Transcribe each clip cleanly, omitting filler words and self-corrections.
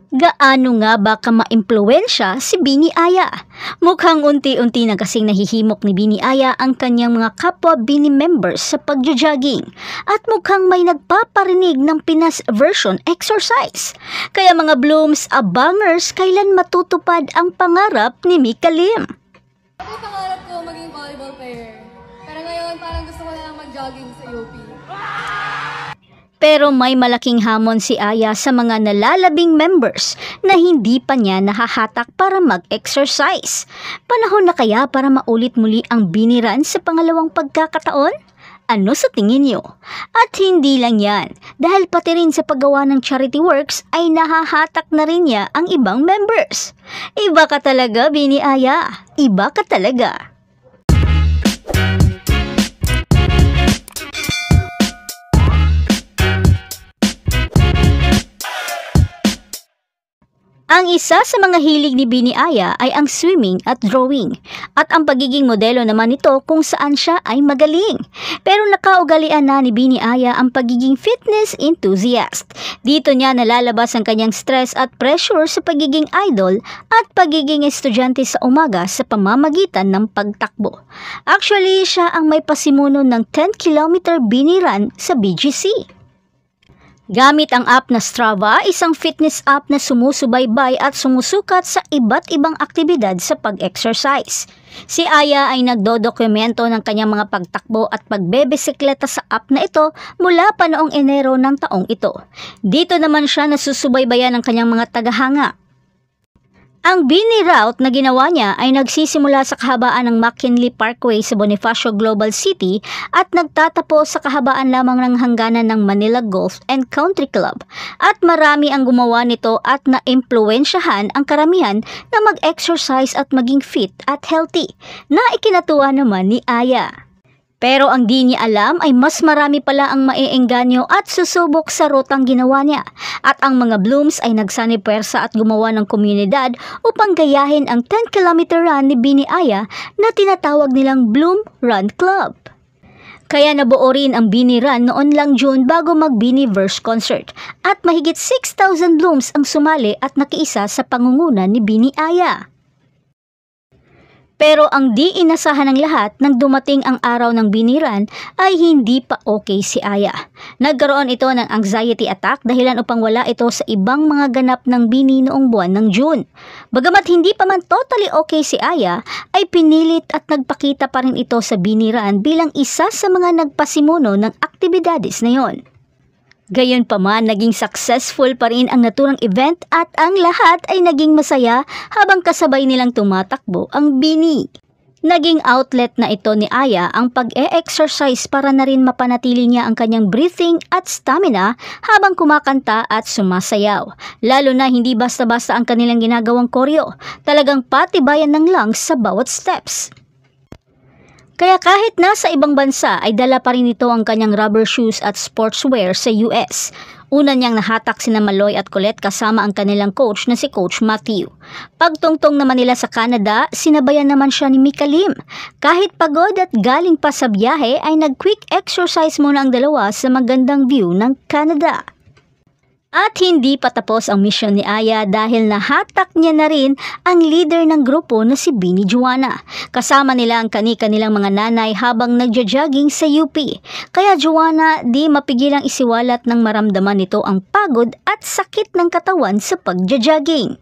Gaano nga ba ka-maimpluwensya si Bini Aya? Mukhang unti-unti na kasing nahihimok ni Bini Aya ang kanyang mga kapwa Bini members sa pagja-jogging at mukhang may nagpaparinig ng Pinas version exercise. Kaya mga Blooms, abangers, kailan matutupad ang pangarap ni Mika Lim? Ako pangarap ko maging volleyball player. Pero ngayon parang gusto ko na lang mag-jogging sa UP. Pero may malaking hamon si Aya sa mga nalalabing members na hindi pa niya nahahatak para mag-exercise. Panahon na kaya para maulit muli ang Bini Run sa pangalawang pagkakataon? Ano sa tingin niyo? At hindi lang yan, dahil pati rin sa paggawa ng charity works ay nahahatak na rin niya ang ibang members. Iba ka talaga, Bini Aya. Iba ka talaga. Ang isa sa mga hilig ni Bini Aya ay ang swimming at drawing at ang pagiging modelo naman nito kung saan siya ay magaling. Pero nakaugalian na ni Bini Aya ang pagiging fitness enthusiast. Dito niya nalalabas ang kanyang stress at pressure sa pagiging idol at pagiging estudyante sa umaga sa pamamagitan ng pagtakbo. Actually, siya ang may pasimuno ng 10-kilometer Bini Run sa BGC. Gamit ang app na Strava, isang fitness app na sumusubaybay at sumusukat sa iba't ibang aktibidad sa pag-exercise. Si Aya ay nagdodokumento ng kanyang mga pagtakbo at pagbebisikleta sa app na ito mula pa noong Enero ng taong ito. Dito naman siya nasusubaybayan ng kanyang mga tagahanga. Ang Bini route na ginawa niya ay nagsisimula sa kahabaan ng McKinley Parkway sa Bonifacio Global City at nagtatapos sa kahabaan lamang ng hangganan ng Manila Golf and Country Club. At marami ang gumawa nito at na-impluwensyahan ang karamihan na mag-exercise at maging fit at healthy, na ikinatuwa naman ni Aya. Pero ang di niya alam ay mas marami pala ang maeengganyo at susubok sa rutang ginawa niya. At ang mga Blooms ay nagsanib puwersa at gumawa ng komunidad upang gayahin ang 10-kilometer run ni Bini Aya na tinatawag nilang Bloom Run Club. Kaya nabuo rin ang Bini Run noon lang June bago mag-Bini Verse concert. At mahigit 6,000 Blooms ang sumali at nakiisa sa pangunguna ni Bini Aya. Pero ang di inasahan ng lahat nang dumating ang araw ng Bini Run ay hindi pa okay si Aya. Nagkaroon ito ng anxiety attack dahilan upang wala ito sa ibang mga ganap ng Bini noong buwan ng June. Bagamat hindi pa man totally okay si Aya, ay pinilit at nagpakita pa rin ito sa Bini Run bilang isa sa mga nagpasimuno ng aktibidades na yon. Gayunpaman, naging successful pa rin ang naturang event at ang lahat ay naging masaya habang kasabay nilang tumatakbo ang Bini. Naging outlet na ito ni Aya ang pag-e-exercise para na rin mapanatili niya ang kanyang breathing at stamina habang kumakanta at sumasayaw. Lalo na hindi basta-basta ang kanilang ginagawang koryo, talagang patibayan ng lungs sa bawat steps. Kaya kahit nasa ibang bansa ay dala pa rin ito ang kanyang rubber shoes at sportswear sa US. Una niyang nahatak sina Maloy at Colette kasama ang kanilang coach na si Coach Matthew. Pagtungtong naman nila sa Canada, sinabayan naman siya ni Mika Lim. Kahit pagod at galing pa sa biyahe ay nag-quick exercise muna ang dalawa sa magandang view ng Canada. At hindi pa tapos ang mission ni Aya dahil nahatak niya na rin ang leader ng grupo na si Bini Juana. Kasama nila ang kani-kanilang mga nanay habang nagja-jogging sa UP. Kaya Juana, di mapigilang isiwalat ng maramdaman nito ang pagod at sakit ng katawan sa pagja-jogging.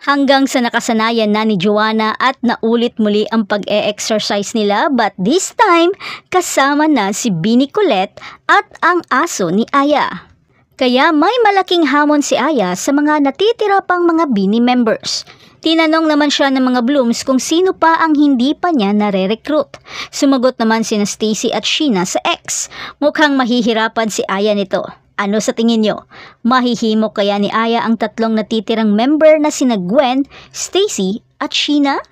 Hanggang sa nakasanayan na ni Juana at naulit muli ang pag-e-exercise nila, but this time kasama na si Bini Colette at ang aso ni Aya. Kaya may malaking hamon si Aya sa mga natitira pang mga Bini members. Tinanong naman siya ng mga Blooms kung sino pa ang hindi pa niya nare-recruit. Sumagot naman sina Stacy at Sheena sa X. Mukhang mahihirapan si Aya nito. Ano sa tingin nyo? Mahihimok kaya ni Aya ang tatlong natitirang member na sina Gwen, Stacy at Sheena?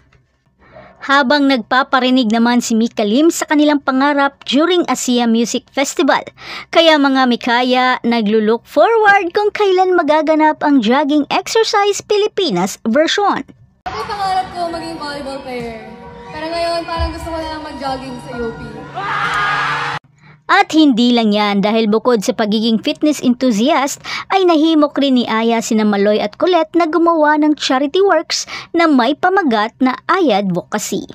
Habang nagpaparinig naman si Mika Lim sa kanilang pangarap during ASEA Music Festival. Kaya mga Mikaya, naglulook forward kung kailan magaganap ang Jogging Exercise Pilipinas version. Ako pangarap ko maging volleyball player. Pero ngayon parang gusto ko na lang mag-jogging sa UP. At hindi lang yan dahil bukod sa pagiging fitness enthusiast ay nahimok rin ni Aya sina Maloy at Colette na gumawa ng charity works na may pamagat na Aya Advocacy.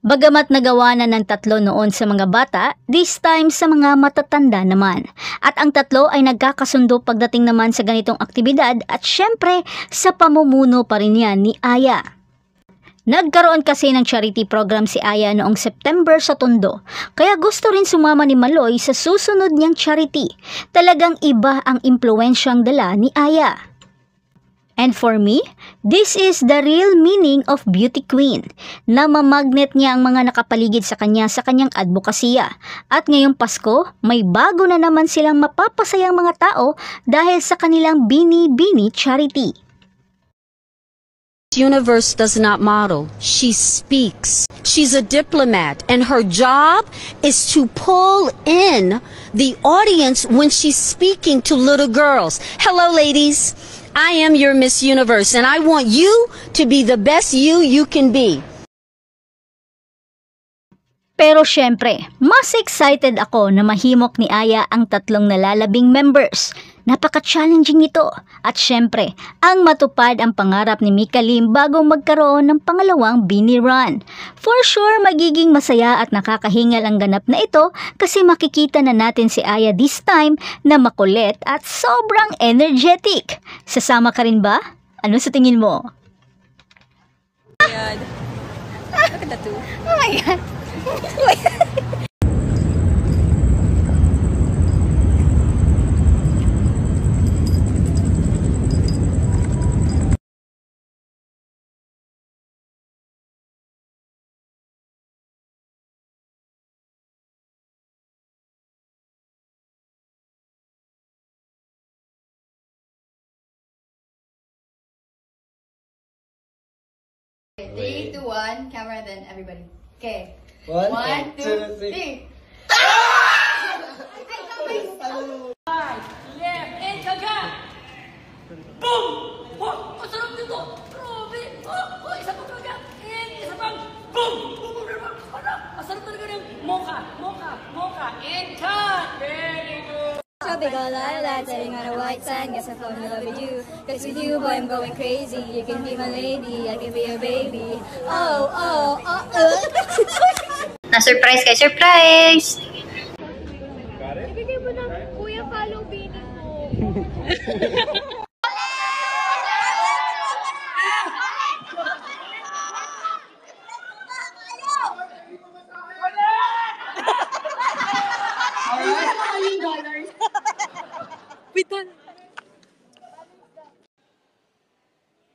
Bagamat nagawa na ng tatlo noon sa mga bata, this time sa mga matatanda naman. At ang tatlo ay nagkakasundo pagdating naman sa ganitong aktibidad at syempre sa pamumuno pa rin yan ni Aya. Nagkaroon kasi ng charity program si Aya noong September sa Tondo, kaya gusto rin sumama ni Maloy sa susunod niyang charity. Talagang iba ang impluensyang dala ni Aya. And for me, this is the real meaning of beauty queen, na mamagnet niya ang mga nakapaligid sa kanyang advokasya. At ngayong Pasko, may bago na naman silang mapapasayang mga tao dahil sa kanilang Bini Bini charity. Universe does not model. She speaks. She's a diplomat, and her job is to pull in the audience when she's speaking to little girls. Hello, ladies. I am your Miss Universe, and I want you to be the best you can be. Pero syempre, mas excited ako na mahimok ni Aya ang tatlong nalalabing members. Napaka-challenging ito. At syempre, ang matupad ang pangarap ni Mika Lim bago magkaroon ng pangalawang Bini Run. For sure, magiging masaya at nakakahingal ang ganap na ito kasi makikita na natin si Aya this time na makulit at sobrang energetic. Sasama ka rin ba? Ano sa tingin mo? Look at the two. Oh my God. Three, two, one, camera, then everybody. Okay. One, two, three. Left and kaga! Boom! Oh, masarap dito! Grabe! Oh, isa pang kaga! And isa pang boom! Boom! Boom! Masarap talaga ng mocha! And cut! Very good! Tropical lilac, setting on a white sand. Guess I fall in love with you. Cause with you, boy, I'm going crazy. You can be my lady, I can be your baby. Oh. Na-surprise kay surprise!